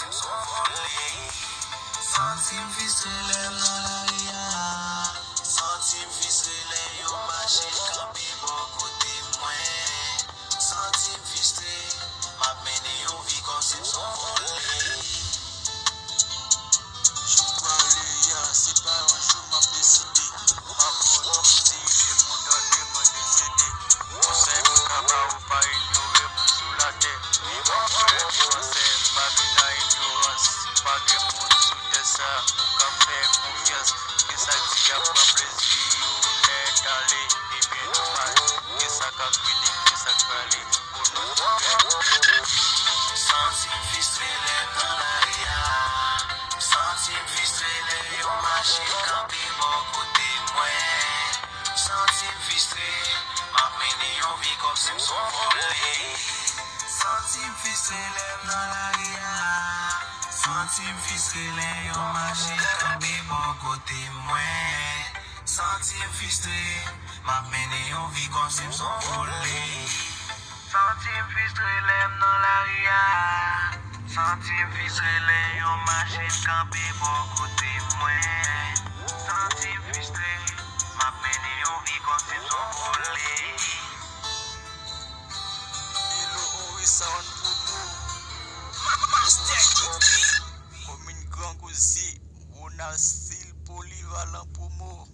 se m son vole. Santi m fistre lem nan la ria. Santi m fistre le yo mache kampe bon kote mwen. Santi m fistre, map mene yo vi kon se m son vole. Chou pale ya, se pa an chou map deside. Map moun stile, moun dade mwen desede. Conseil moun kaba ou pa ignore moun sou la terre. Vivant pour vivant, pas de ignorance. Pas de monde sous terre, ça, ou qu'à faire confiance. Que ça dit à prendre plaisir, ou est allé, et bien normal. Que ça qu'a fini, que ça qu'a aller, pour nous faire. Senti fistre les dans la ria. Senti fistre les yo marché campé bon côté moi. Senti fistre, m'a mené yon vie comme si m'son volé. Senti fistre les dans la ria. Senti fistre les yo marché campé bon côté moi. Senti fistre, m'a mené yon vie comme si m'son volé. Senti fistre les dans la ria. Senti fistre les yo marché campé bon côté moi. Senti fistre, m'a mené yon vie comme si m'son volé. Sound Commune Grand Gouzi, on a style polyvalent pour moi.